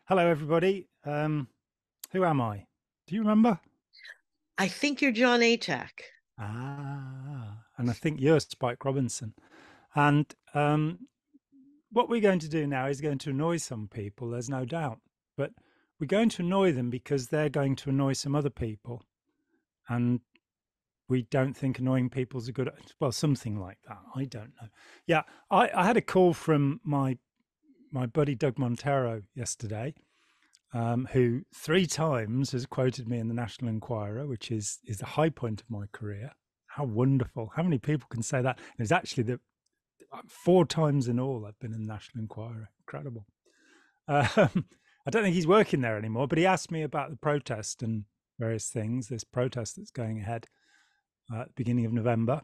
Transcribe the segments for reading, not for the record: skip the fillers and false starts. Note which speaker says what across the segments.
Speaker 1: Hello, everybody. Who am I? Do you remember?
Speaker 2: I think you're John Atack.
Speaker 1: And I think you're Spike Robinson. And what we're going to do now is going to annoy some people, there's no doubt. But we're going to annoy them because they're going to annoy some other people. And we don't think annoying people's a good, well, something like that. I don't know. Yeah, I had a call from my buddy Doug Montero yesterday, who three times has quoted me in the National Enquirer, which is the high point of my career. How wonderful! How many people can say that? It's actually the four times in all I've been in the National Enquirer. Incredible. I don't think he's working there anymore, but he asked me about the protest and various things. This protest that's going ahead at the beginning of November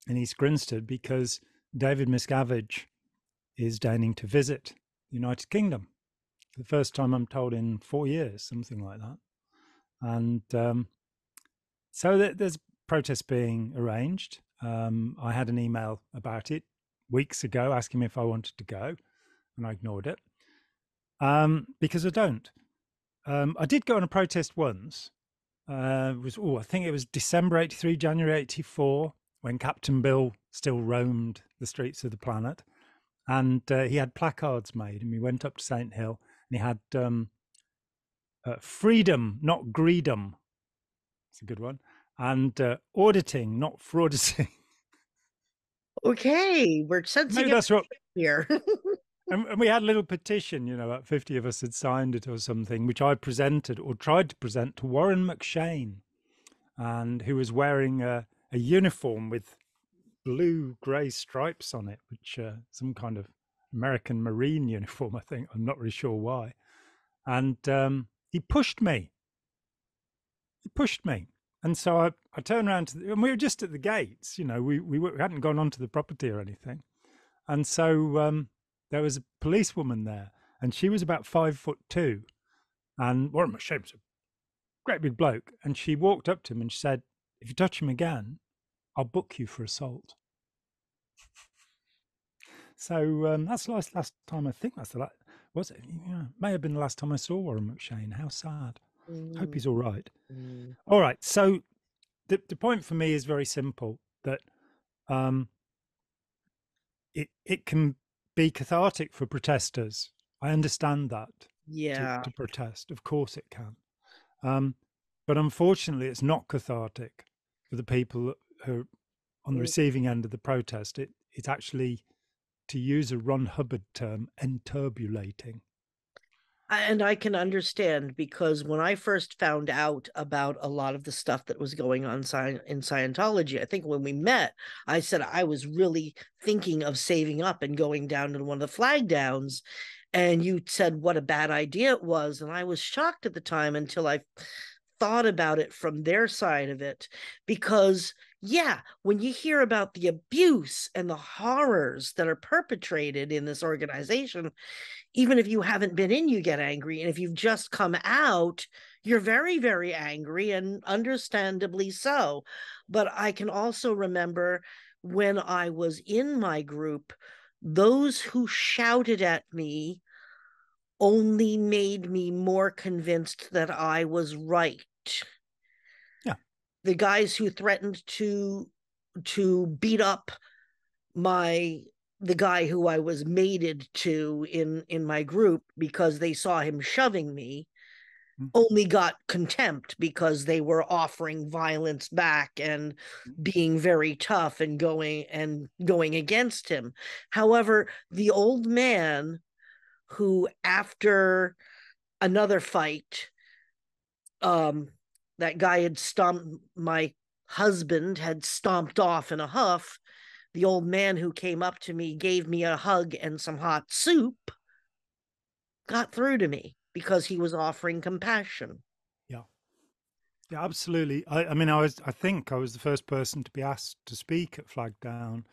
Speaker 1: in East Grinstead because David Miscavige is deigning to visit the United Kingdom for the first time, I'm told, in 4 years, something like that. And so there's protests being arranged. I had an email about it weeks ago asking me if I wanted to go, and I ignored it because I don't. I did go on a protest once. I think it was December '83, January '84, when Captain Bill still roamed the streets of the planet, and he had placards made, and we went up to Saint Hill, and he had freedom, not greedom. It's a good one. And auditing, not frauditing.
Speaker 2: Okay, we're
Speaker 1: Maybe
Speaker 2: sensing it
Speaker 1: that's what.
Speaker 2: here.
Speaker 1: And we had a little petition, about 50 of us had signed it or something, which I presented or tried to present to Warren McShane, and who was wearing a uniform with blue grey stripes on it, which some kind of American Marine uniform, I think. I'm not really sure why. And he pushed me. And so I turned around and we were just at the gates, we hadn't gone onto the property or anything. And so there was a policewoman there, and she was about 5'2", and Warren McShane was a great big bloke. And she walked up to him and she said, "If you touch him again, I'll book you for assault." So that's the last time. I think that's the last. Was it? Yeah, may have been the last time I saw Warren McShane. How sad. Hope he's all right.
Speaker 2: Mm.
Speaker 1: All right. So the point for me is very simple, that it can be cathartic for protesters. I understand that,
Speaker 2: Yeah.
Speaker 1: to protest. Of course it can. But unfortunately, it's not cathartic for the people who are on the
Speaker 2: Mm.
Speaker 1: receiving end of the protest. It's actually, to use a Ron Hubbard term, enturbulating.
Speaker 2: And I can understand, because when I first found out about a lot of the stuff that was going on in Scientology, I think when we met, I said I was really thinking of saving up and going down to one of the flag downs. And you said what a bad idea it was. And I was shocked at the time until I thought about it from their side of it. Because, yeah, when you hear about the abuse and the horrors that are perpetrated in this organization, even if you haven't been in, you get angry. And if you've just come out, you're very, very angry, and understandably so. But I can also remember when I was in my group, those who shouted at me only made me more convinced that I was right.
Speaker 1: Yeah.
Speaker 2: The guys who threatened to beat up my the guy who I was mated to in my group because they saw him shoving me
Speaker 1: Mm.
Speaker 2: only got contempt because they were offering violence back and being very tough and going against him. However, the old man who, after another fight, um that guy had stomped my husband, had stomped off in a huff. The old man who came up to me, gave me a hug and some hot soup, got through to me because he was offering compassion.
Speaker 1: Yeah. Yeah, absolutely. I mean, I think I was the first person to be asked to speak at Flag Down,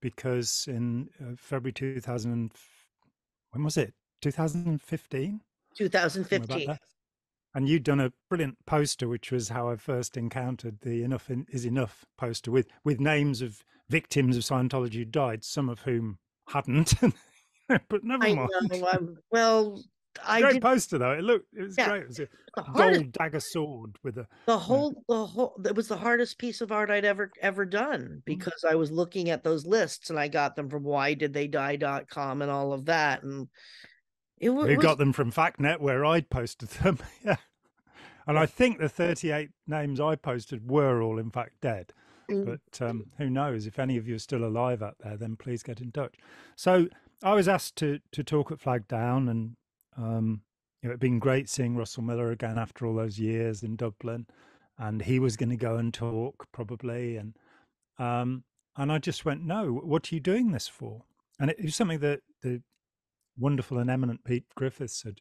Speaker 1: because in February 2000, when was it? 2015, somewhere about
Speaker 2: 2015.
Speaker 1: that. And you'd done a brilliant poster, which was how I first encountered the "Enough is Enough" poster, with names of victims of Scientology who died, some of whom hadn't. But never
Speaker 2: I
Speaker 1: mind.
Speaker 2: know. Well, I
Speaker 1: Great
Speaker 2: did.
Speaker 1: poster though. It was
Speaker 2: Yeah,
Speaker 1: great. It was a
Speaker 2: the hardest,
Speaker 1: gold dagger sword with a, you know,
Speaker 2: the whole. It was the hardest piece of art I'd ever done
Speaker 1: mm.
Speaker 2: because I was looking at those lists and I got them from whydidtheydie.com and all of that, and it
Speaker 1: We got
Speaker 2: was.
Speaker 1: them from FactNet where I'd posted them. Yeah. And
Speaker 2: Yeah.
Speaker 1: I think the 38 names I posted were all in fact dead.
Speaker 2: Mm.
Speaker 1: But who knows? If any of you are still alive out there, then please get in touch. So I was asked to talk at Flag Down, and it'd been great seeing Russell Miller again after all those years in Dublin, and he was going to go and talk probably, um, and I just went, no, what are you doing this for? And it was something that the wonderful and eminent Pete Griffiths had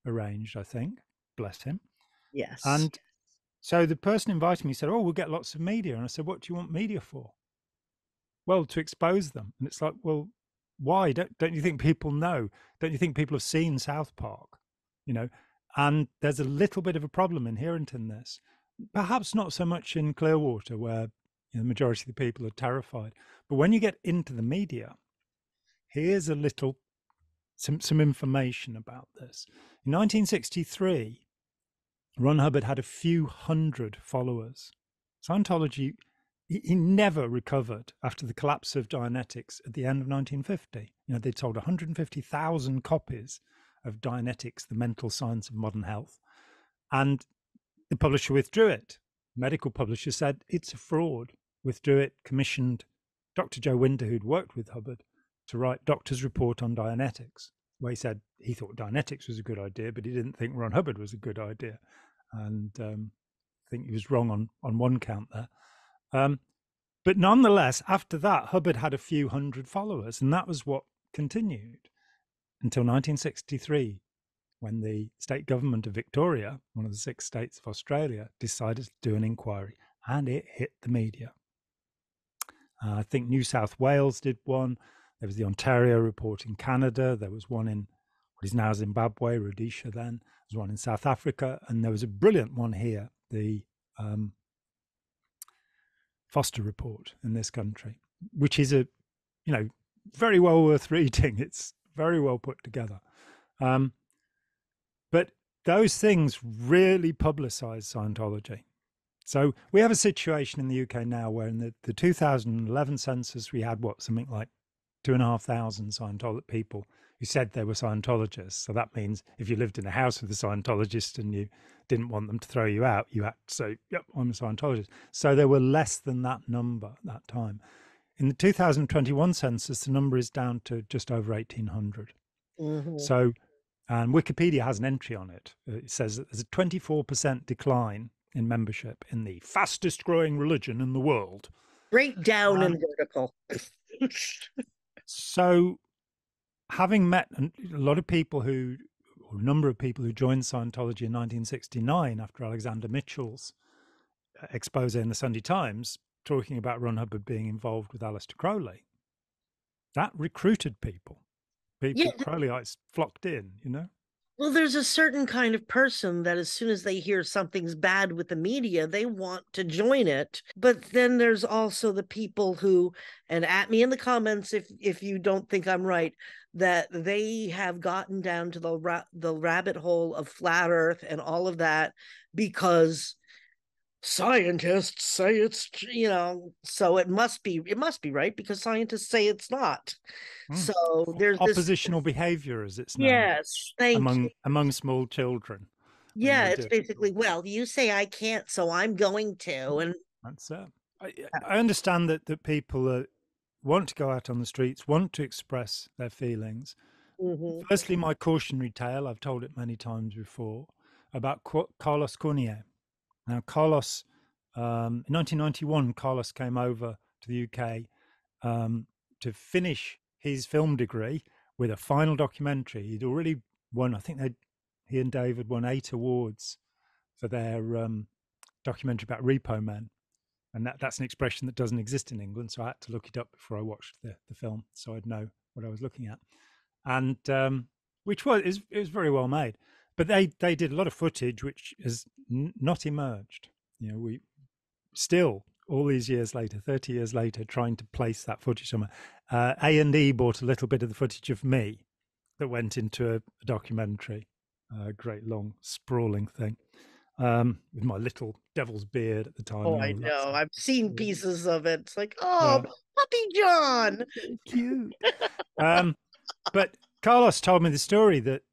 Speaker 1: arranged, I think, bless him.
Speaker 2: Yes.
Speaker 1: And so the person inviting me said, "Oh, we'll get lots of media." And I said, "What do you want media for?" Well, to expose them. And it's like, well, why? Don't you think people know? Don't you think people have seen South Park? You know, and there's a little bit of a problem inherent in this. Perhaps not so much in Clearwater, where the majority of the people are terrified. But when you get into the media, here's a little some information about this. In 1963, Ron Hubbard had a few hundred followers. Scientology, he never recovered after the collapse of Dianetics at the end of 1950. They sold 150,000 copies of Dianetics, The Mental Science of Modern Health, and the publisher withdrew it. The medical publisher said it's a fraud, withdrew it, commissioned Dr. Joe Winter, who'd worked with Hubbard, to write Doctor's Report on Dianetics, where he said he thought Dianetics was a good idea, but he didn't think Ron Hubbard was a good idea. And I think he was wrong on one count there. But nonetheless, after that, Hubbard had a few hundred followers, and that was what continued until 1963, when the state government of Victoria, one of the 6 states of Australia, decided to do an inquiry, and it hit the media. I think New South Wales did one. There was the Ontario report in Canada. There was one in what is now Zimbabwe, Rhodesia then. There was one in South Africa. And there was a brilliant one here, the Foster report in this country, which is very well worth reading. It's very well put together. But those things really publicize Scientology. So we have a situation in the UK now where in the 2011 census, we had something like 2,500 Scientology people who said they were Scientologists. So that means if you lived in a house with a Scientologist and you didn't want them to throw you out, you had to say, yep, I'm a Scientologist. So there were less than that number at that time. In the 2021 census, the number is down to just over 1,800.
Speaker 2: Mm-hmm.
Speaker 1: So, and Wikipedia has an entry on it. It says that there's a 24% decline in membership in the fastest growing religion in the world.
Speaker 2: Straight down and vertical.
Speaker 1: So having met a lot of people or a number of people who joined Scientology in 1969 after Alexander Mitchell's expose in the Sunday Times, talking about Ron Hubbard being involved with Aleister Crowley, that recruited people.
Speaker 2: Yeah.
Speaker 1: Crowleyites flocked in,
Speaker 2: Well, there's a certain kind of person that as soon as they hear something's bad with the media, they want to join it. But then there's also the people who, and at me in the comments if you don't think I'm right, that they have gotten down to the rabbit hole of flat earth and all of that because scientists say it's, so it must be right because scientists say it's not. So there's
Speaker 1: oppositional behavior, as it's known.
Speaker 2: Yes, thank you.
Speaker 1: Among small children.
Speaker 2: Yeah, it's basically, well, you say I can't, so I'm going to. And
Speaker 1: that's it. I understand that people want to go out on the streets, want to express their feelings.
Speaker 2: mm-hmm.
Speaker 1: Firstly, my cautionary tale, I've told it many times before, about Carlos Cornier. Now, Carlos, in 1991, Carlos came over to the UK to finish his film degree with a final documentary. He'd already won, I think he and David won 8 awards for their documentary about repo men. And that's an expression that doesn't exist in England. So I had to look it up before I watched the film so I'd know what I was looking at. And which it was very well made. But they did a lot of footage which has not emerged. We still, all these years later, 30 years later, trying to place that footage somewhere. A&E bought a little bit of the footage of me that went into a documentary. great long sprawling thing, with my little devil's beard at the time
Speaker 2: Oh,
Speaker 1: and
Speaker 2: I
Speaker 1: all that
Speaker 2: know.
Speaker 1: stuff.
Speaker 2: I've seen
Speaker 1: Yeah,
Speaker 2: pieces of it. It's like, oh,
Speaker 1: yeah.
Speaker 2: puppy John.
Speaker 1: Oh, so cute. Um, but Carlos told me the story that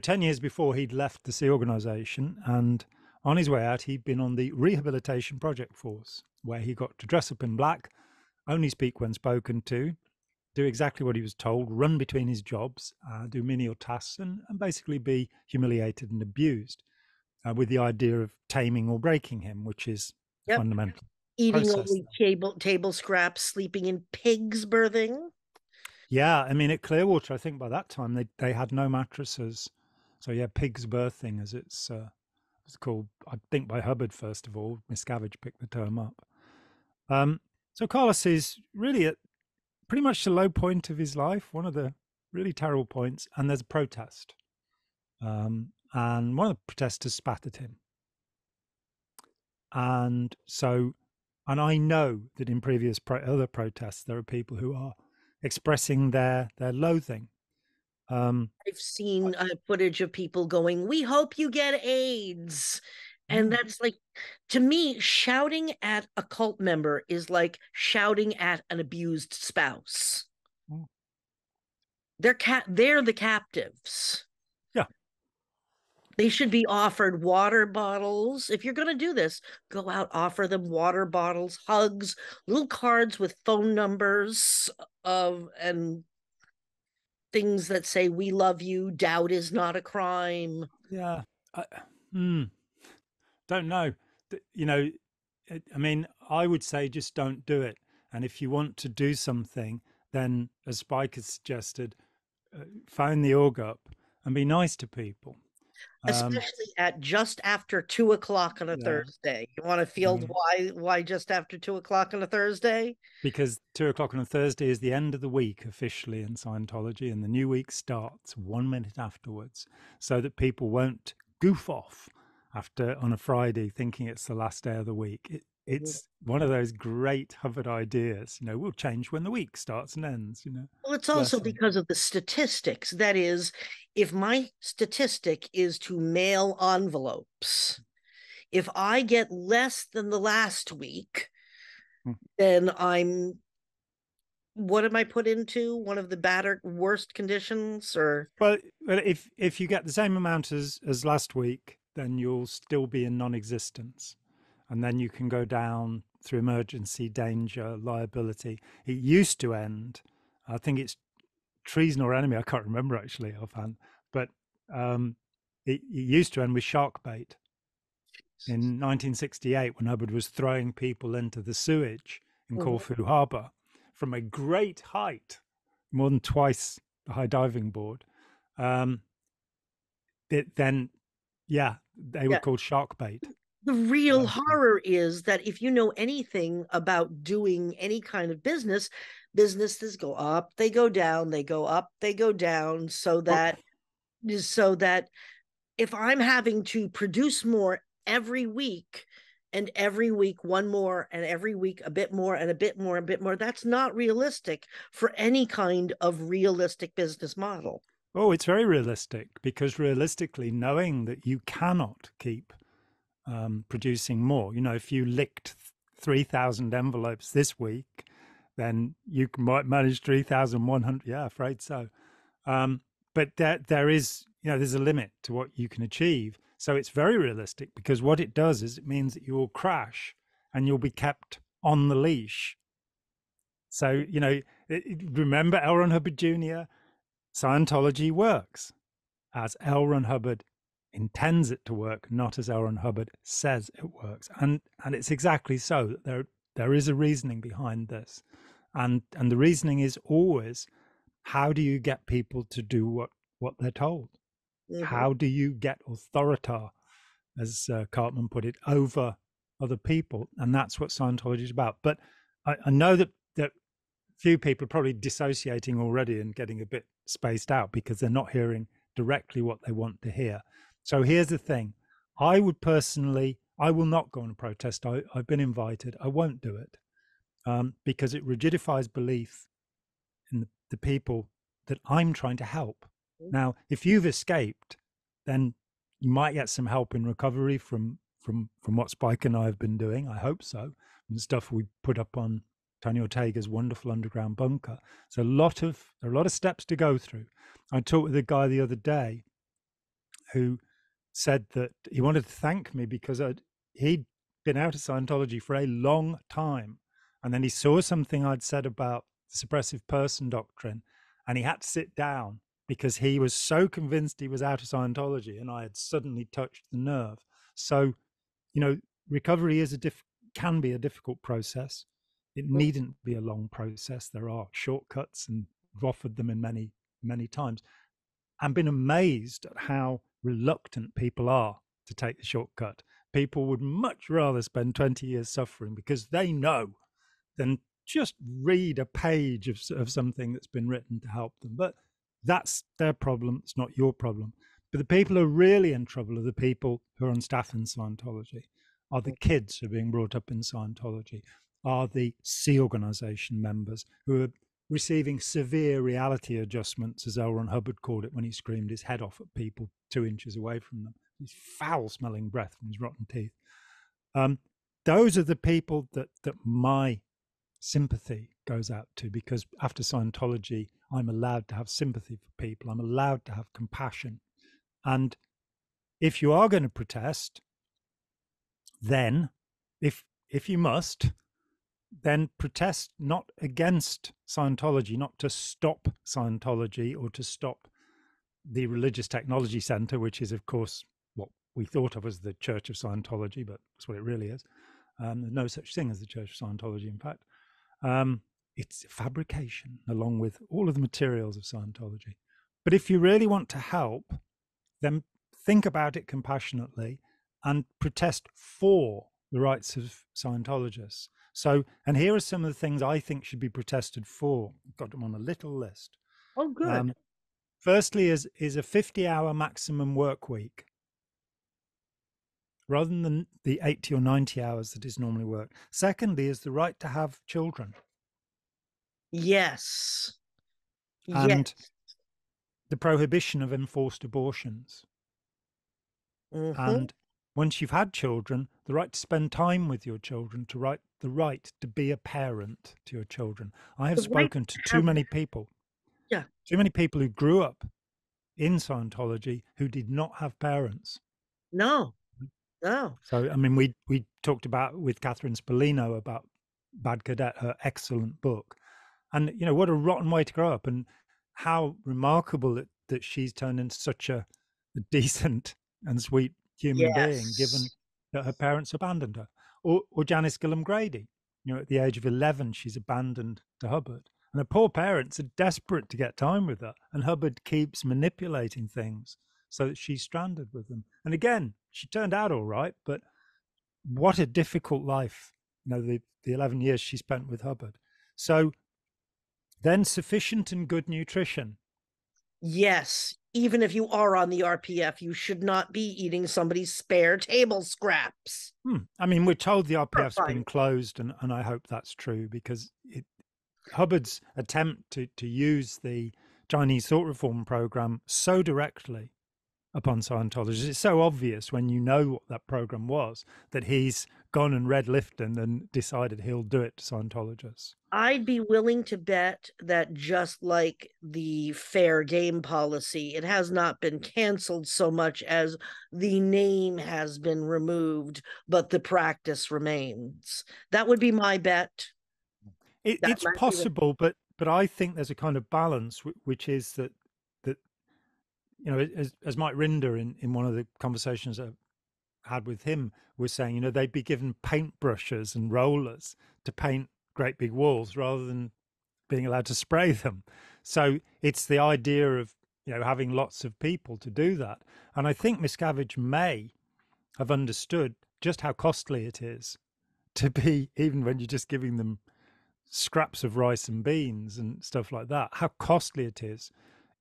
Speaker 1: 10 years before he'd left the Sea Organization, and on his way out, he'd been on the Rehabilitation Project Force, where he got to dress up in black, only speak when spoken to, do exactly what he was told, run between his jobs, do menial tasks, and basically be humiliated and abused, with the idea of taming or breaking him, which is the
Speaker 2: Yep.
Speaker 1: fundamental
Speaker 2: Eating
Speaker 1: process.
Speaker 2: only table scraps, sleeping in pigs, birthing.
Speaker 1: Yeah, I mean at Clearwater, I think by that time they had no mattresses, so yeah, pig's birthing as it's called. I think by Hubbard first of all. Miscavige picked the term up. Um, so Carlos is really at pretty much the low point of his life, one of the really terrible points, and there's a protest, and one of the protesters spat at him, and so, and I know that in previous other protests there are people who are expressing their loathing. Um,
Speaker 2: I've seen footage of people going, "We hope you get AIDS." And
Speaker 1: mm,
Speaker 2: that's like, to me, shouting at a cult member is like shouting at an abused spouse.
Speaker 1: mm,
Speaker 2: They're the captives.
Speaker 1: yeah,
Speaker 2: They should be offered water bottles. If you're going to do this, go out, offer them water bottles, hugs, little cards with phone numbers of and things that say "We love you." Doubt is not a crime.
Speaker 1: yeah. I, mm, don't know. You know, I mean, I would say just don't do it. And if you want to do something, then as Spike has suggested, phone the org up and be nice to people. Um,
Speaker 2: Especially at just after 2 o'clock on a
Speaker 1: yeah,
Speaker 2: Thursday. You want to field
Speaker 1: mm,
Speaker 2: why just after 2 o'clock on a Thursday?
Speaker 1: because 2 o'clock on a Thursday is the end of the week officially in Scientology, and the new week starts 1 minute afterwards, so that people won't goof off after on a Friday thinking it's the last day of the week. It's one of those great Hubbard ideas. We'll change when the week starts and ends.
Speaker 2: Well, it's also
Speaker 1: Bless him.
Speaker 2: because of the statistics. That is, if my statistic is to mail envelopes, if I get less than the last week,
Speaker 1: Hmm.
Speaker 2: then I'm what am I put into? One of the worst conditions, or
Speaker 1: Well, if you get the same amount as last week, then you'll still be in non-existence, and then you can go down through emergency, danger, liability. It used to end. I think it's treason or enemy. I can't remember actually offhand, but um, it used to end with shark bait in 1968 when Hubbard was throwing people into the sewage in
Speaker 2: Mhm.
Speaker 1: Corfu Harbour from a great height, more than twice the high diving board. Um, then, yeah, they were
Speaker 2: Yeah.
Speaker 1: called shark bait.
Speaker 2: The real
Speaker 1: Eventually.
Speaker 2: horror is that if you know anything about doing any kind of business, businesses go up, they go down, they go up, they go down,
Speaker 1: Well,
Speaker 2: so that if I'm having to produce more every week, and every week one more, and every week a bit more, and a bit more, a bit more, that's not realistic for any kind of realistic business model.
Speaker 1: oh, it's very realistic because realistically, knowing that you cannot keep producing more. If you licked 3,000 envelopes this week, then you might manage 3,100. Yeah, afraid so. Um, but there is, there's a limit to what you can achieve. So it's very realistic because what it does is it means that you will crash and you'll be kept on the leash. So, remember L. Ron Hubbard Jr.? Scientology works as L. Ron Hubbard intends it to work, not as L. Ron Hubbard says it works. And it's exactly so. There is a reasoning behind this. And the reasoning is always, how do you get people to do what they're told?
Speaker 2: Mhm.
Speaker 1: How do you get authority, as Cartman put it, over other people? And that's what Scientology is about. But I know that few people are probably dissociating already and getting a bit spaced out because they're not hearing directly what they want to hear. So here's the thing. I will not go on a protest. I've been invited. I won't do it, because it rigidifies belief in the people that I'm trying to help. Now, if you've escaped, then you might get some help in recovery from what Spike and I have been doing. I hope so. And stuff we put up on Tony Ortega's wonderful underground bunker. So there are a lot of steps to go through. I talked with a guy the other day who said that he wanted to thank me because he'd been out of Scientology for a long time. And then he saw something I'd said about the suppressive person doctrine, and he had to sit down because he was so convinced he was out of Scientology, and I had suddenly touched the nerve. So, recovery can be a difficult process. It needn't be a long process. There are shortcuts, and I've offered them in many times. I've been amazed at how reluctant people are to take the shortcut. People would much rather spend 20 years suffering because they know than just read a page of something that's been written to help them. But that's their problem. It's not your problem. But the people who are really in trouble are the people who are on staff in Scientology, are the kids who are being brought up in Scientology, are the Sea Organization members who are receiving severe reality adjustments, as L. Ron Hubbard called it when he screamed his head off at people 2 inches away from them. His foul-smelling breath from his rotten teeth. Those are the people that my sympathy goes out to, because after Scientology, I'm allowed to have sympathy for people. I'm allowed to have compassion. And if you are going to protest, then if you must, then protest not against Scientology, not to stop Scientology or to stop the Religious Technology Center, which is, of course, what we thought of as the Church of Scientology, but that's what it really is. There's no such thing as the Church of Scientology, in fact. It's a fabrication along with all of the materials of Scientology. But if you really want to help, then think about it compassionately and protest for the rights of Scientologists. So, and here are some of the things I think should be protested for. I've got them on a little list.
Speaker 2: Oh, good.
Speaker 1: Firstly is a 50-hour maximum work week, rather than the 80 or 90 hours that is normally worked. Secondly is the right to have children.
Speaker 2: Yes.
Speaker 1: And
Speaker 2: Yes.
Speaker 1: the prohibition of enforced abortions.
Speaker 2: Mm-hmm.
Speaker 1: And once you've had children, the right to spend time with your children, the right to be a parent to your children. I have
Speaker 2: The right
Speaker 1: spoken to
Speaker 2: to have, yeah.
Speaker 1: too many people who grew up in Scientology who did not have parents.
Speaker 2: No, no.
Speaker 1: So, I mean, we talked about with Catherine Spolino about Bad Cadet, her excellent book. And, what a rotten way to grow up, and how remarkable that she's turned into such a decent and sweet human being, given
Speaker 2: Yes.
Speaker 1: that her parents abandoned her. Or Janice Gillum Grady, at the age of 11, she's abandoned to Hubbard. And her poor parents are desperate to get time with her. And Hubbard keeps manipulating things so that she's stranded with them. And again, she turned out all right, but what a difficult life, the 11 years she spent with Hubbard. So then sufficient and good nutrition.
Speaker 2: Yes. Even if you are on the RPF, you should not be eating somebody's spare table scraps.
Speaker 1: I mean, we're told the RPF's
Speaker 2: Horrifying.
Speaker 1: been closed, and I hope that's true, because Hubbard's attempt to use the Chinese thought reform program so directly upon Scientologists, it's so obvious when you know what that program was, that he's gone and read Lifton and decided he'll do it to Scientologists.
Speaker 2: I'd be willing to bet that just like the fair game policy, it has not been canceled so much as the name has been removed, but the practice remains. That would be my bet. That
Speaker 1: It's
Speaker 2: might be the
Speaker 1: possible, but I think there's a kind of balance, which is that as Mike Rinder in one of the conversations I had with him was saying, they'd be given paintbrushes and rollers to paint great big walls rather than being allowed to spray them. So it's the idea of having lots of people to do that. And I think Miscavige may have understood just how costly it is to be, even when you're just giving them scraps of rice and beans and stuff like that, how costly it is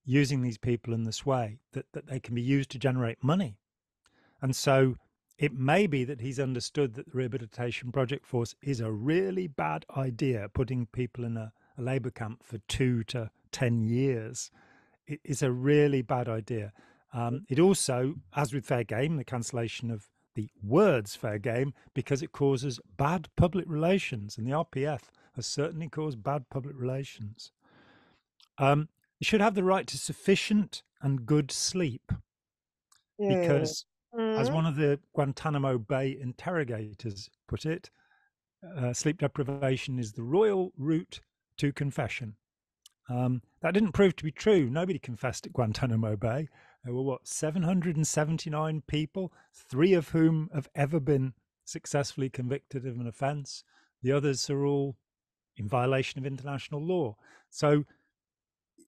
Speaker 1: using these people in this way, that they can be used to generate money. And so it may be that he's understood that the Rehabilitation Project Force is a really bad idea, putting people in a labor camp for 2 to 10 years. It is a really bad idea. It also, as with fair game, the cancellation of the words fair game, because it causes bad public relations, and the RPF has certainly caused bad public relations. You should have the right to sufficient and good sleep, because, as
Speaker 2: Mhm.
Speaker 1: one of the Guantanamo Bay interrogators put it, sleep deprivation is the royal route to confession. That didn't prove to be true. Nobody confessed at Guantanamo Bay. There were, what, 779 people, 3 of whom have ever been successfully convicted of an offence. The others are all in violation of international law. So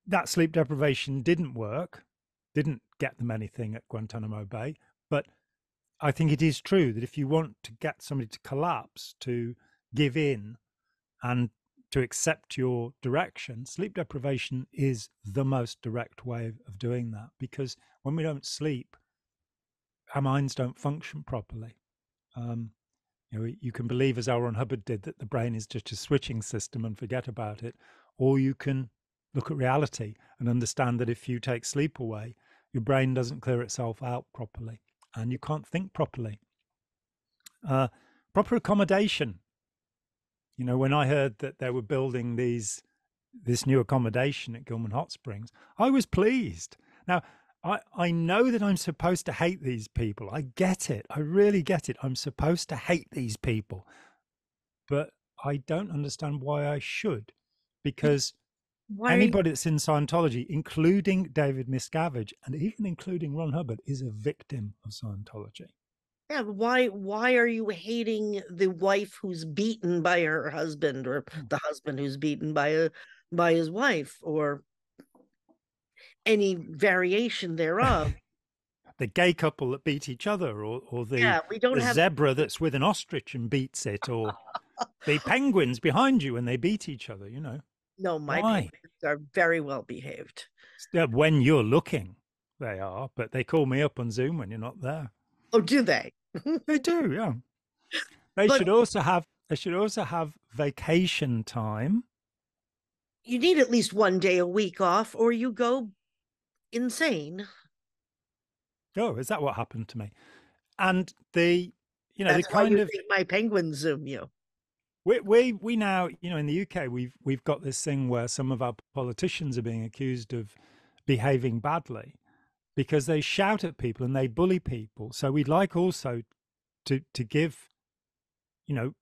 Speaker 1: that sleep deprivation didn't work, didn't get them anything at Guantanamo Bay. But I think it is true that if you want to get somebody to collapse, to give in, and to accept your direction, sleep deprivation is the most direct way of doing that, because when we don't sleep, our minds don't function properly. Um, you can believe, as L. Ron Hubbard did, that the brain is just a switching system and forget about it, or you can look at reality and understand that if you take sleep away, your brain doesn't clear itself out properly and you can't think properly. Uh, Proper accommodation. When I heard that they were building this new accommodation at Gilman Hot Springs, I was pleased. Now, I know that I'm supposed to hate these people. I get it. I really get it. I'm supposed to hate these people. But I don't understand why I should, because
Speaker 2: Why are you?
Speaker 1: anybody that's in Scientology, including David Miscavige and even including Ron Hubbard, is a victim of Scientology.
Speaker 2: Yeah, why are you hating the wife who's beaten by her husband, or
Speaker 1: Hmm.
Speaker 2: the husband who's beaten by his wife, or any variation thereof?
Speaker 1: The gay couple that beat each other, or the
Speaker 2: Yeah, we don't have.
Speaker 1: zebra that's with an ostrich and beats it, or the penguins behind you when they beat each other.
Speaker 2: No, my
Speaker 1: Why?
Speaker 2: penguins are very well behaved.
Speaker 1: When you're looking, they are, but they call me up on Zoom when you're not there.
Speaker 2: Oh, do they?
Speaker 1: They do, yeah. They
Speaker 2: But
Speaker 1: should also have vacation time.
Speaker 2: you need at least one day a week off, or you go insane.
Speaker 1: Oh, is that what happened to me? And the
Speaker 2: That's why
Speaker 1: kind
Speaker 2: you
Speaker 1: of
Speaker 2: think my penguins zoom you.
Speaker 1: we now, in the UK, we've got this thing where some of our politicians are being accused of behaving badly because they shout at people and they bully people. So we'd like also to give, you know,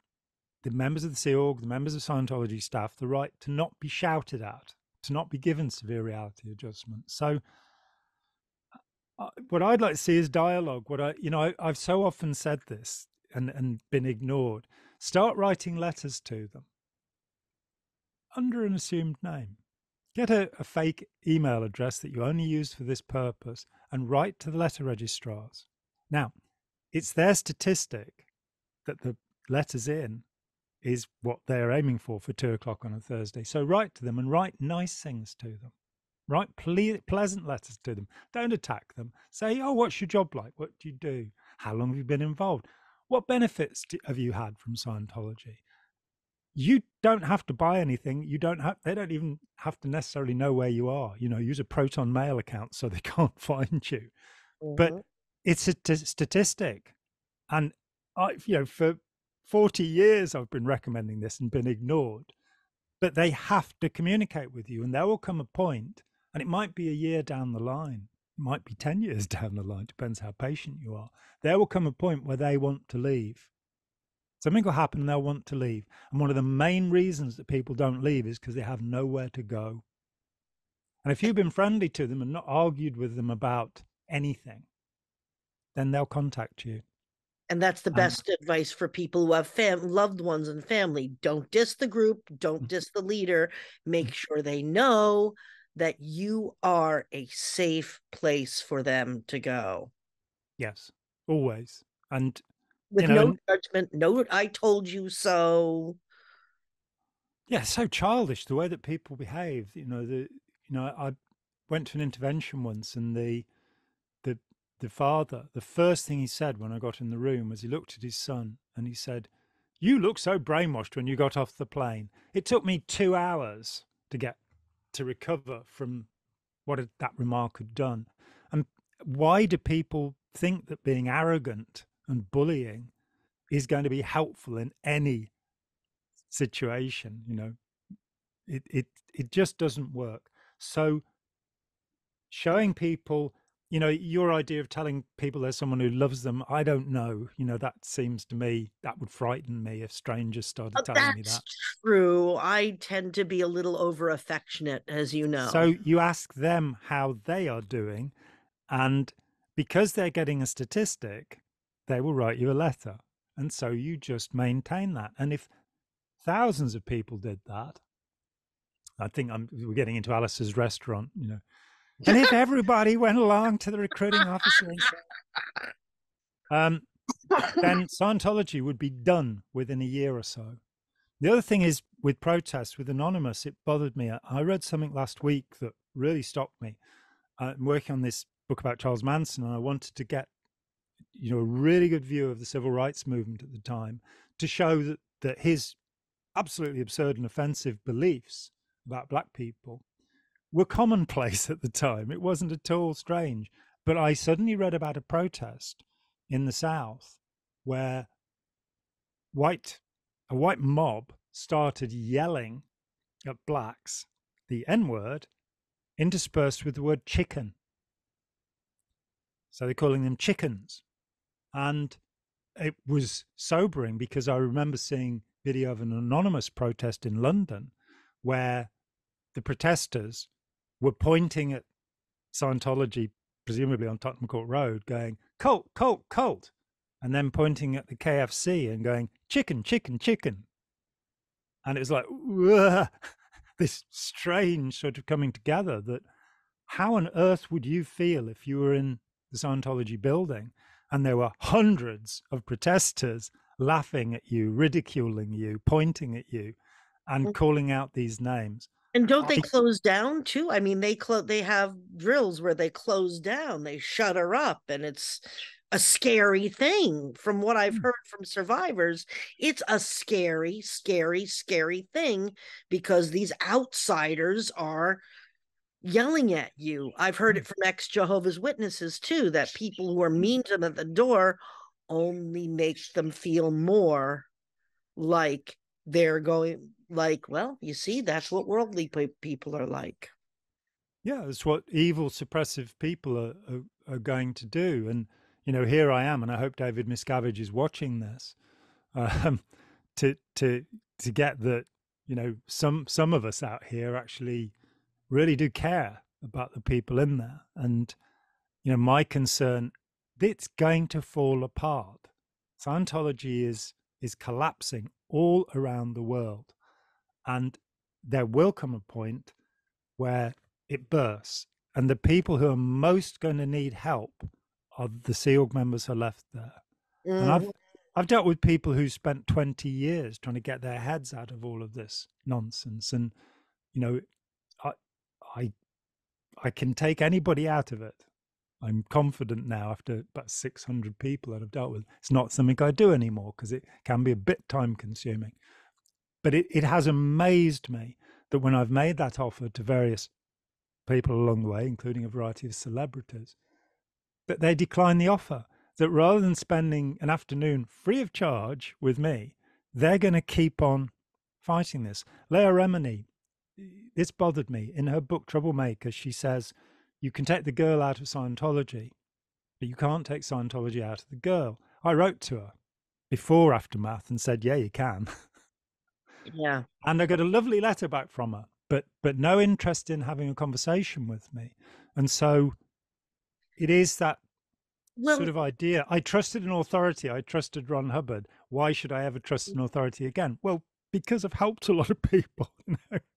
Speaker 1: the members of the Sea Org, the members of Scientology staff, the right to not be shouted at, to not be given severe reality adjustment. So what I'd like to see is dialogue. I've so often said this and been ignored. Start writing letters to them under an assumed name. Get a fake email address that you only use for this purpose and write to the letter registrars. Now, it's their statistic that the letters in is what they're aiming for 2 o'clock on a Thursday. So write to them and write nice things to them. Write pleasant letters to them. Don't attack them. Say, oh, what's your job like? What do you do? How long have you been involved? What benefits have you had from Scientology? You don't have to buy anything. They don't even have to necessarily know where you are. Use a Proton Mail account so they can't find you. But
Speaker 2: Mhm.
Speaker 1: it's a statistic. And for 40 years, I've been recommending this and been ignored. But they have to communicate with you, and there will come a point, and it might be a year down the line, it might be 10 years down the line, depends how patient you are. There will come a point where they want to leave. Something will happen and they'll want to leave. And one of the main reasons that people don't leave is because they have nowhere to go. And if you've been friendly to them and not argued with them about anything, then they'll contact you.
Speaker 2: And that's the
Speaker 1: And
Speaker 2: best advice for people who have loved ones and family. Don't diss the group, don't diss the leader. Make sure they know that you are a safe place for them to go.
Speaker 1: yes, always. And,
Speaker 2: With no
Speaker 1: and
Speaker 2: judgment, no, I told you so.
Speaker 1: yeah, so childish the way that people behave. I went to an intervention once, and the the father, the first thing he said when I got in the room was he looked at his son and he said, "You look so brainwashed when you got off the plane." It took me 2 hours to recover from what that remark had done. And why do people think that being arrogant and bullying is going to be helpful in any situation? It just doesn't work. So showing people, your idea of telling people there's someone who loves them, I don't know. That seems to me that would frighten me if strangers started telling me
Speaker 2: That's
Speaker 1: that.
Speaker 2: true. I tend to be a little over affectionate, as you
Speaker 1: So
Speaker 2: know.
Speaker 1: you ask them how they are doing, and because they're getting a statistic, they will write you a letter. And so you just maintain that. And if thousands of people did that, I think we're getting into Alice's restaurant. And if everybody went along to the recruiting officer and said, um, then Scientology would be done within a year or so. The other thing is with protests, with Anonymous, it bothered me. I read something last week that really stopped me. I'm working on this book about Charles Manson, and I wanted to get a really good view of the civil rights movement at the time to show that his absolutely absurd and offensive beliefs about black people were commonplace at the time. It wasn't at all strange. But I suddenly read about a protest in the South where a white mob started yelling at blacks the N word interspersed with the word chicken. So they're calling them chickens. And it was sobering because I remember seeing video of an anonymous protest in London where the protesters were pointing at Scientology, presumably on Tottenham Court Road, going, cult, cult, cult, and then pointing at the KFC and going, chicken, chicken, chicken. And it was like, this strange sort of coming together that how on earth would you feel if you were in the Scientology building and there were hundreds of protesters laughing at you, ridiculing you, pointing at you, and calling out these names?
Speaker 2: And don't they
Speaker 1: I,
Speaker 2: close down too? I mean, they have drills where they close down, they shut her up, and it's a scary thing. From what I've heard from survivors, it's a scary, scary, scary thing because these outsiders are yelling at you. I've heard it from ex Jehovah's Witnesses too, that people who are mean to them at the door only make them feel more like they're going like, well, you see, that's what worldly people are like.
Speaker 1: yeah, it's what evil, suppressive people are going to do. And, here I am, and I hope David Miscavige is watching this, um, to get that, some of us out here actually really do care about the people in there. And, my concern, it's going to fall apart. Scientology is collapsing all around the world. And there will come a point where it bursts. And the people who are most going to need help are the Sea Org members who are left there. And
Speaker 2: Mhm.
Speaker 1: I've dealt with people who spent 20 years trying to get their heads out of all of this nonsense. And, you know, I I I can take anybody out of it. I'm confident now after about 600 people that I've dealt with. It's not something I do anymore because it can be a bit time consuming. But it has amazed me that when I've made that offer to various people along the way, including a variety of celebrities, that they decline the offer. That rather than spending an afternoon free of charge with me, they're going to keep on fighting this. Leah Remini, this bothered me. In her book Troublemaker, she says, you can take the girl out of Scientology, but you can't take Scientology out of the girl. I wrote to her before Aftermath and said, yeah, you can.
Speaker 2: Yeah.
Speaker 1: And I got a lovely letter back from her, but no interest in having a conversation with me. And so it is that sort
Speaker 2: Well,
Speaker 1: of idea. I trusted an authority. I trusted Ron Hubbard. Why should I ever trust an authority again? Well, because I've helped a lot of people.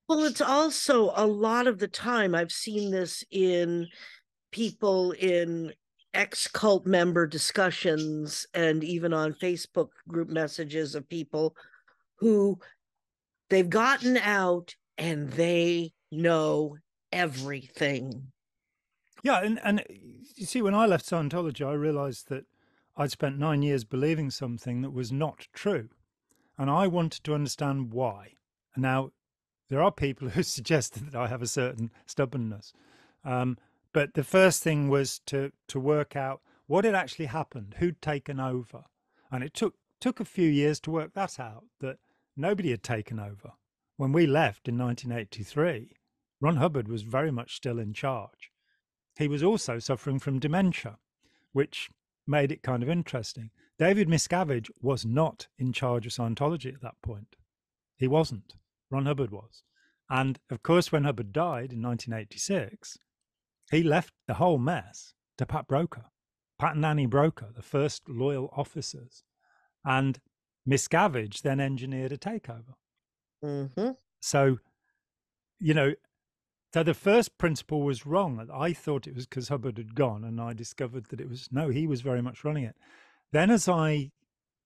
Speaker 2: well, it's also a lot of the time I've seen this in people in ex cult member discussions and even on Facebook group messages of people who they've gotten out and they know everything.
Speaker 1: Yeah, and you see, when I left Scientology, I realized that I'd spent 9 years believing something that was not true. And I wanted to understand why. And now there are people who suggested that I have a certain stubbornness. Um, But the first thing was to work out what had actually happened, who'd taken over. And it took a few years to work that out, that nobody had taken over. When we left in 1983, Ron Hubbard was very much still in charge. He was also suffering from dementia, which made it kind of interesting. David Miscavige was not in charge of Scientology at that point. He wasn't. Ron Hubbard was. And of course, when Hubbard died in 1986, he left the whole mess to Pat Broker, Pat and Annie Broker, the first loyal officers. And Miscavige then engineered a takeover.
Speaker 2: Mm-hmm.
Speaker 1: So, you know, so the first principle was wrong. I thought it was because Hubbard had gone, and I discovered that it was, no, he was very much running it. Then as I,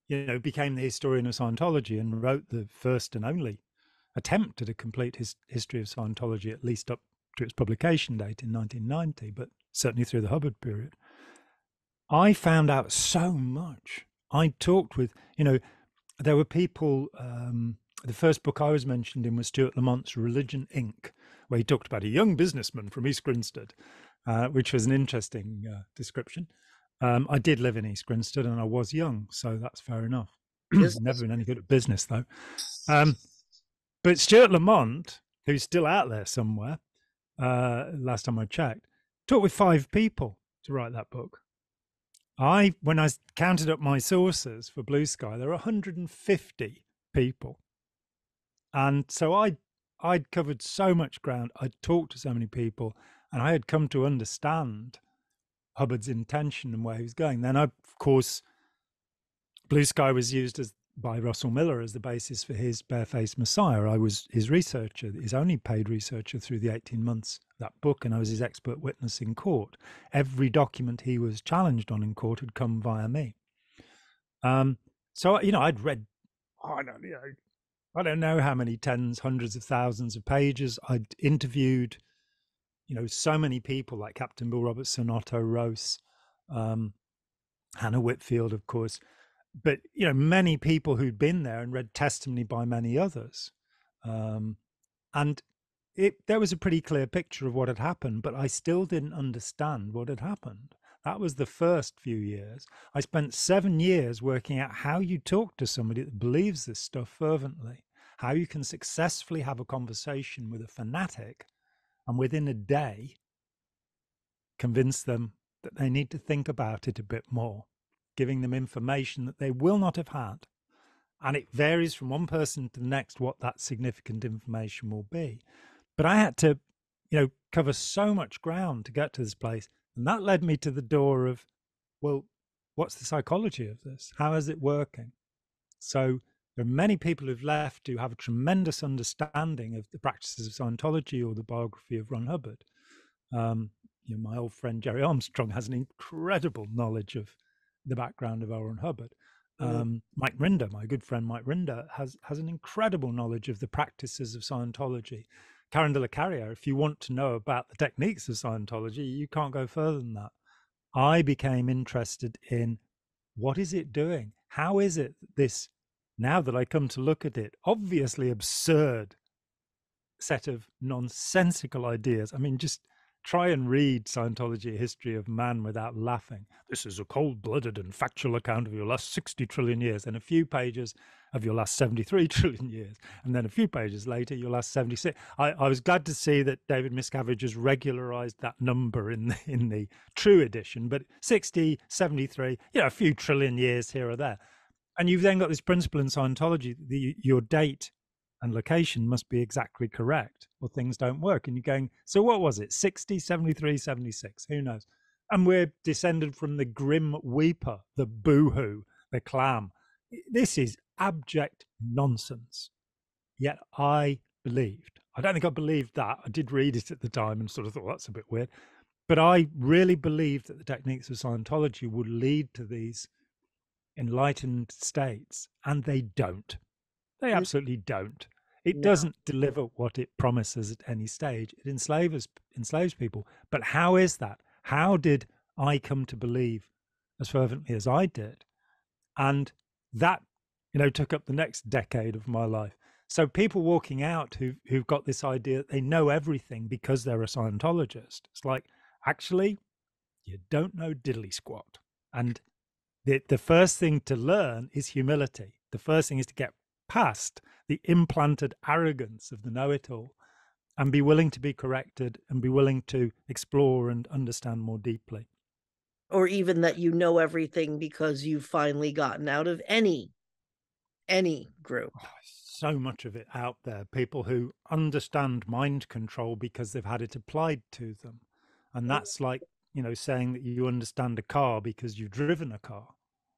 Speaker 1: became the historian of Scientology and wrote the first and only attempt at a complete history of Scientology, at least up to its publication date in 1990, but certainly through the Hubbard period, I found out so much. I talked with, there were people, the first book I was mentioned in was Stuart Lamont's Religion, Inc., where he talked about a young businessman from East Grinstead, which was an interesting description. I did live in East Grinstead and I was young, so that's fair enough. Never been any good at business, though. But Stuart Lamont, who's still out there somewhere, last time I checked, talked with 5 people to write that book. When I counted up my sources for Blue Sky, there were 150 people. And so I'd covered so much ground. I'd talked to so many people, and I had come to understand Hubbard's intention and where he was going. Then, of course, Blue Sky was used by Russell Miller as the basis for his Barefaced Messiah. I was his researcher, his only paid researcher through the 18 months of that book, and I was his expert witness in court. Every document he was challenged on in court had come via me. So, I'd read, I don't know how many tens, hundreds of thousands of pages. I'd interviewed, so many people like Captain Bill Robertson, Otto Rose, Hannah Whitfield, of course. But, many people who'd been there and read testimony by many others. And there was a pretty clear picture of what had happened, but I still didn't understand what had happened. That was the first few years. I spent 7 years working out how you talk to somebody that believes this stuff fervently, how you can successfully have a conversation with a fanatic and within a day convince them that they need to think about it a bit more, giving them information that they will not have had. And it varies from one person to the next what that significant information will be. But I had to, cover so much ground to get to this place. And that led me to the door of, well, what's the psychology of this? How is it working? So there are many people who've left who have a tremendous understanding of the practices of Scientology or the biography of Ron Hubbard. My old friend Jerry Armstrong has an incredible knowledge of the background of L. Ron Hubbard. Mike Rinder, my good friend Mike Rinder, has an incredible knowledge of the practices of Scientology. Karen de la Carriere, if you want to know about the techniques of Scientology, you can't go further than that. I became interested in what is it doing? How is it this, now that I come to look at it, obviously absurd set of nonsensical ideas. I mean, just try and read Scientology, A History of Man without laughing. This is a cold-blooded and factual account of your last 60 trillion years, and a few pages of your last 73 trillion years. And then a few pages later, your last 76. I was glad to see that David Miscavige has regularized that number in the true edition, but 60, 73, a few trillion years here or there. And you've then got this principle in Scientology, your date and location must be exactly correct or things don't work. And you're going, so what was it? 60, 73, 76, who knows? And we're descended from the grim weeper, the boohoo, the clam. This is abject nonsense. Yet I don't think I believed that. I did read it at the time and sort of thought, that's a bit weird. But I really believed that the techniques of Scientology would lead to these enlightened states, and they don't. They absolutely don't. It doesn't deliver what it promises at any stage. It enslaves people. But how is that? How did I come to believe as fervently as I did? And that, took up the next decade of my life. So people walking out who've got this idea that they know everything because they're a Scientologist. It's like, actually, you don't know diddly squat. And the first thing to learn is humility. The first thing is to get past the implanted arrogance of the know-it-all and be willing to be corrected and be willing to explore and understand more deeply.
Speaker 2: Or even that you know everything because you've finally gotten out of any group.
Speaker 1: Oh, so much of it out there. People who understand mind control because they've had it applied to them. And that's like, saying that you understand a car because you've driven a car.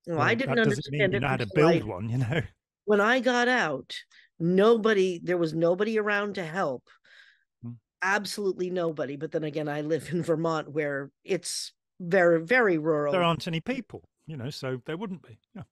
Speaker 2: Well, I
Speaker 1: Well,
Speaker 2: didn't
Speaker 1: that doesn't mean
Speaker 2: understand
Speaker 1: you
Speaker 2: it
Speaker 1: know how to
Speaker 2: until
Speaker 1: build one.
Speaker 2: when I got out, there was nobody around to help.
Speaker 1: Mm.
Speaker 2: Absolutely nobody. But then again, I live in Vermont where it's very, very
Speaker 1: There
Speaker 2: rural.
Speaker 1: aren't any people, so there wouldn't be. Yeah.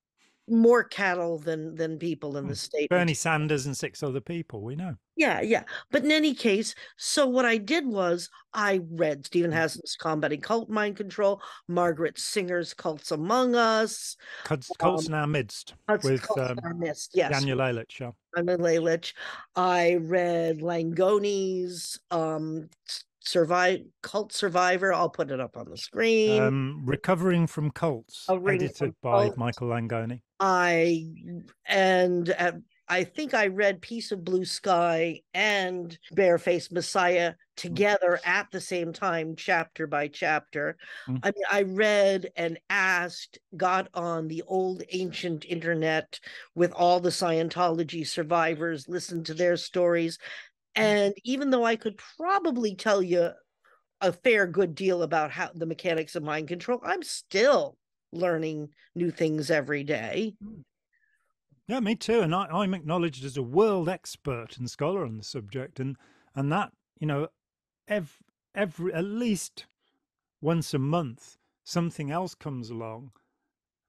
Speaker 2: More cattle than people in the state,
Speaker 1: Bernie
Speaker 2: which
Speaker 1: Sanders and 6 other people, we know.
Speaker 2: yeah. But in any case, so what I did was I read Stephen
Speaker 1: Mm.
Speaker 2: Hassan's Combating Cult Mind Control, Margaret Singer's Cults Among Us,
Speaker 1: Cults in our midst with
Speaker 2: Cults in Our Midst. Yes,
Speaker 1: Daniel Ehrlich. Yeah.
Speaker 2: I'm a Lelich. I read Langoni's Cult Survivor. I'll put it up on the screen.
Speaker 1: Recovering from Cults,
Speaker 2: Covering
Speaker 1: edited
Speaker 2: from
Speaker 1: by
Speaker 2: cult.
Speaker 1: Michael Langoni.
Speaker 2: I and I think I read Piece of Blue Sky and Barefaced Messiah
Speaker 1: Mm.
Speaker 2: together at the same time, chapter by chapter.
Speaker 1: Mm.
Speaker 2: I mean, I read and asked, got on the old ancient internet with all the Scientology survivors, listened to their stories. And even though I could probably tell you a fair good deal about how the mechanics of mind control, I'm still learning new things every day.
Speaker 1: Yeah, me too. And I'm acknowledged as a world expert and scholar on the subject, and that every, at least once a month something else comes along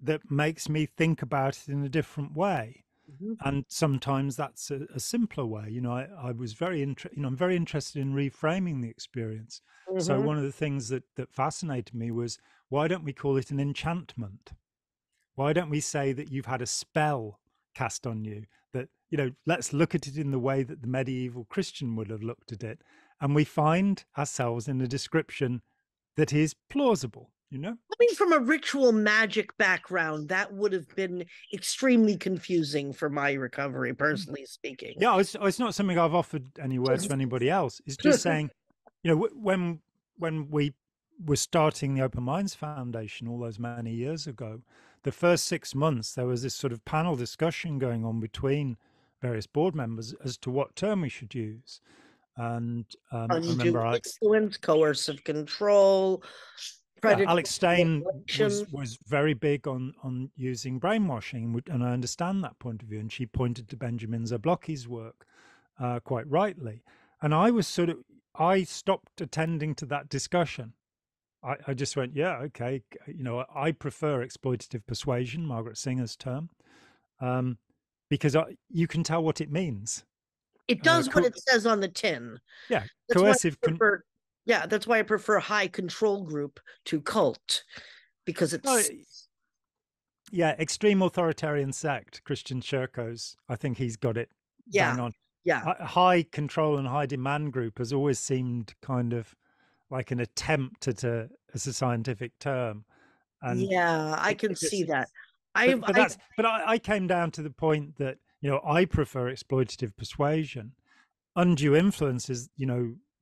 Speaker 1: that makes me think about it in a different way.
Speaker 2: Mm-hmm.
Speaker 1: And sometimes that's a simpler way. I was I'm very interested in reframing the experience. So
Speaker 2: Mm-hmm.
Speaker 1: one of the things that fascinated me was, why don't we call it an enchantment? Why don't we say that you've had a spell cast on you? That, let's look at it in the way that the medieval Christian would have looked at it. And we find ourselves in a description that is plausible.
Speaker 2: Coming from a ritual magic background, that would have been extremely confusing for my recovery, personally speaking.
Speaker 1: Yeah, it's not something I've offered anywhere to anybody else. It's just saying, when we were starting the Open Minds Foundation all those many years ago, the first 6 months there was this sort of panel discussion going on between various board members as to what term we should use. And I
Speaker 2: Undue
Speaker 1: remember
Speaker 2: influence, coercive control, predatory
Speaker 1: Alex Stein
Speaker 2: manipulation.
Speaker 1: was very big on using brainwashing, and I understand that point of view. And she pointed to Benjamin Zablocki's work quite rightly. And I stopped attending to that discussion. I just went, yeah, okay. I prefer exploitative persuasion, Margaret Singer's term, because you can tell what it means.
Speaker 2: It does what it says on the tin.
Speaker 1: Yeah,
Speaker 2: That's why
Speaker 1: coercive.
Speaker 2: that's why I prefer high control group to cult, because it's
Speaker 1: yeah, extreme authoritarian sect, Christian Shirko's. I think he's got it
Speaker 2: yeah,
Speaker 1: bang on.
Speaker 2: yeah.
Speaker 1: High control and high demand group has always seemed kind of like an attempt as a scientific term, and
Speaker 2: Yeah, I can
Speaker 1: it
Speaker 2: see
Speaker 1: just.
Speaker 2: that.
Speaker 1: I came down to the point that I prefer exploitative persuasion. Undue influence is,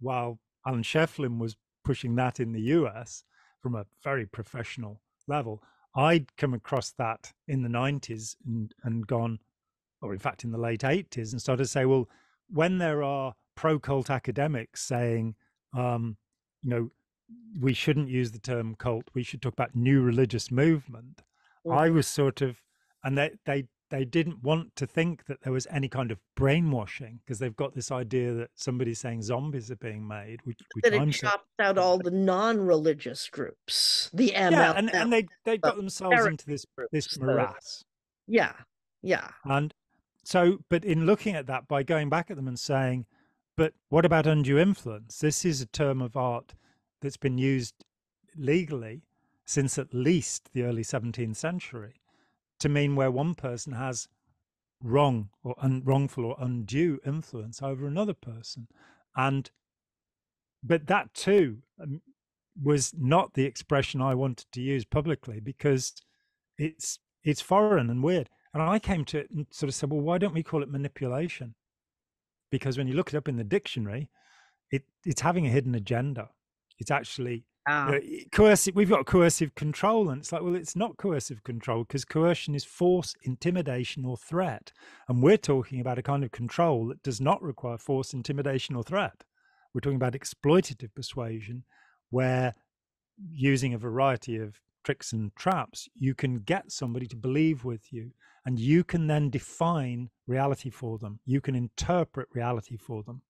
Speaker 1: while Alan Shefflin was pushing that in the US from a very professional level, I'd come across that in the 90s and gone, or in fact in the late 80s, and started to say, well, when there are pro cult academics saying, you know, we shouldn't use the term cult, we should talk about new religious movement, I
Speaker 2: Mhm.
Speaker 1: was sort of, and they didn't want to think that there was any kind of brainwashing, because they've got this idea that somebody's saying zombies are being made, which
Speaker 2: That it
Speaker 1: I'm so.
Speaker 2: chops out all the non-religious groups, the
Speaker 1: Yeah,
Speaker 2: MLM,
Speaker 1: and they
Speaker 2: the
Speaker 1: got themselves
Speaker 2: therapy
Speaker 1: into this
Speaker 2: groups,
Speaker 1: morass.
Speaker 2: yeah, yeah.
Speaker 1: And so, but in looking at that, by going back at them and saying, but what about undue influence? This is a term of art that's been used legally since at least the early 17th century to mean where one person has wrongful or undue influence over another person. And but that too, was not the expression I wanted to use publicly because it's foreign and weird. And I came to it and sort of said, well, why don't we call it manipulation? Because when you look it up in the dictionary, it's having a hidden agenda. It's actually, you
Speaker 2: Ah,
Speaker 1: know, coercive. We've got coercive control, and it's like, well, it's not coercive control because coercion is force, intimidation, or threat, and we're talking about a kind of control that does not require force, intimidation, or threat. We're talking about exploitative persuasion, where using a variety of tricks and traps, you can get somebody to believe with you, and you can then define reality for them. You can interpret reality for them,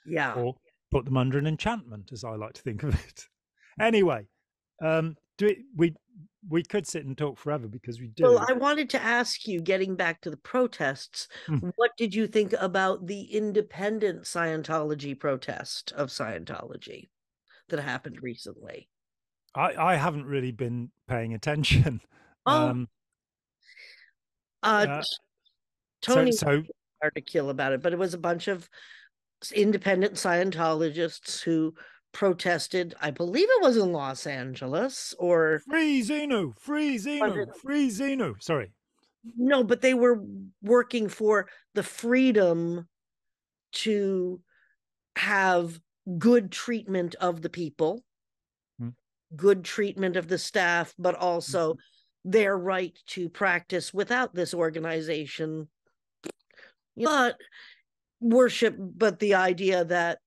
Speaker 2: yeah.
Speaker 1: or put them under an enchantment, as I like to think of it. Anyway, we could sit and talk forever because we
Speaker 2: Well,
Speaker 1: do.
Speaker 2: I wanted to ask you, getting back to the protests,
Speaker 1: Mm.
Speaker 2: what did you think about the independent Scientology protest of Scientology that happened recently?
Speaker 1: I haven't really been paying attention.
Speaker 2: Oh,
Speaker 1: Um,
Speaker 2: uh,
Speaker 1: uh, so
Speaker 2: Tony
Speaker 1: so
Speaker 2: article about it, but it was a bunch of independent Scientologists who protested. I believe it was in Los Angeles, or
Speaker 1: free Xenu, free
Speaker 2: was it?
Speaker 1: Xenu, free Xenu. Sorry.
Speaker 2: No, but they were working for the freedom to have good treatment of the people,
Speaker 1: Mm.
Speaker 2: good treatment of the staff, but also their right to practice without this organization. But worship, but the idea that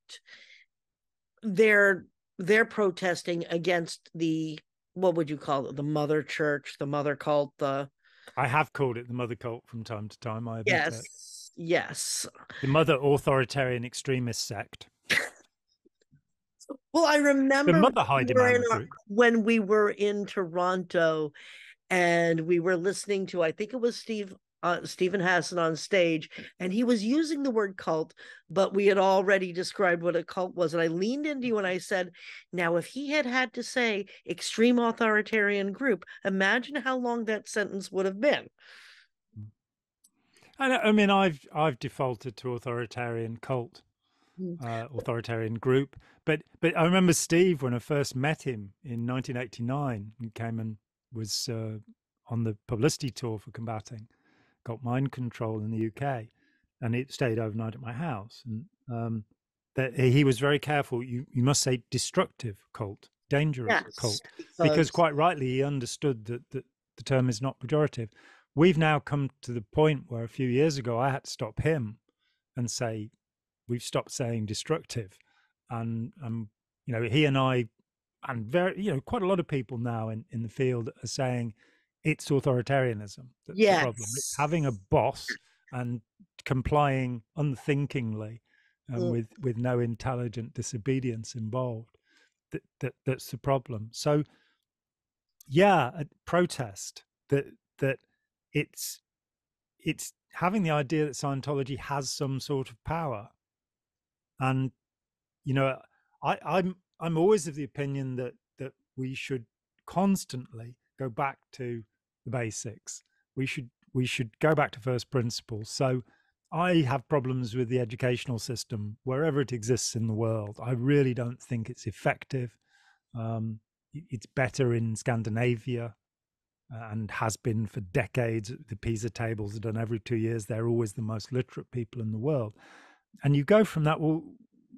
Speaker 2: they're they're protesting against the, what would you call it, the mother church, the mother cult, the,
Speaker 1: I have called it the mother cult from time to time. I admit it.
Speaker 2: yes.
Speaker 1: The mother authoritarian extremist sect.
Speaker 2: Well, I
Speaker 1: The
Speaker 2: remember
Speaker 1: mother high demand group.
Speaker 2: when we were in Toronto and we were listening to, I think it was Stephen Hassan on stage, and he was using the word cult, but we had already described what a cult was. And I leaned into you and I said, now, if he had had to say extreme authoritarian group, imagine how long that sentence would have been.
Speaker 1: And I mean, I've defaulted to authoritarian cult, authoritarian group. But I remember Steve when I first met him in 1989. He came and was on the publicity tour for combating got mind control in the UK, and it stayed overnight at my house. And that he was very careful. You must say destructive cult, dangerous
Speaker 2: Yes,
Speaker 1: cult, because
Speaker 2: because
Speaker 1: quite rightly he understood that the term is not pejorative. We've now come to the point where a few years ago I had to stop him and say we've stopped saying destructive, and you know, he and I and very, you know, quite a lot of people now in the field are saying it's authoritarianism that's the problem. It's
Speaker 2: yes.
Speaker 1: having a boss and complying unthinkingly and
Speaker 2: Mm,
Speaker 1: with no intelligent disobedience involved. That's the problem. So yeah, a protest that it's it's having the idea that Scientology has some sort of power. And you know, I'm always of the opinion that we should constantly go back to the basics. We should go back to first principles. So I have problems with the educational system wherever it exists in the world. I really don't think it's effective. It's better in Scandinavia and has been for decades. The PISA tables are done every 2 years. They're always the most literate people in the world. And you go from that, well,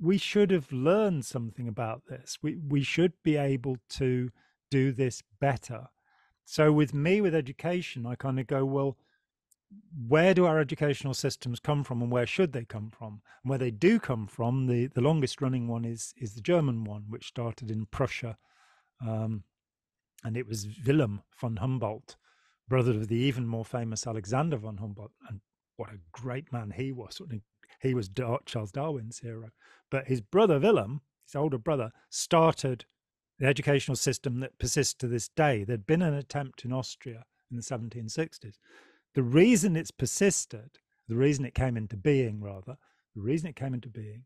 Speaker 1: we should have learned something about this. We should be able to do this better. So with me, with education, I kind of go, well, where do our educational systems come from and where should they come from? And where they do come from, the longest running one is the German one, which started in Prussia. Um, and it was Wilhelm von Humboldt, brother of the even more famous Alexander von Humboldt. And what a great man he was. He was Charles Darwin's hero. But his brother Wilhelm, his older brother, started the educational system that persists to this day. There'd been an attempt in Austria in the 1760s. The reason it's persisted, the reason it came into being, rather, the reason it came into being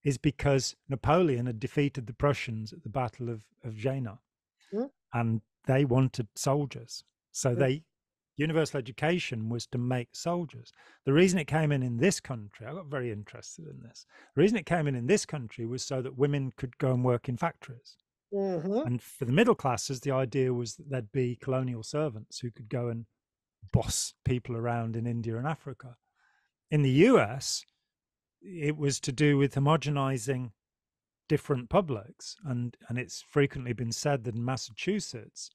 Speaker 1: is because Napoleon had defeated the Prussians at the Battle of Jena,
Speaker 2: mm,
Speaker 1: and they wanted soldiers. So
Speaker 2: mm,
Speaker 1: they universal education was to make soldiers. The reason it came in this country, I got very interested in this. The reason it came in this country was so that women could go and work in factories.
Speaker 2: Mm-hmm.
Speaker 1: And for the middle classes, the idea was that there'd be colonial servants who could go and boss people around in India and Africa. In the US, it was to do with homogenizing different publics. And it's frequently been said that in Massachusetts,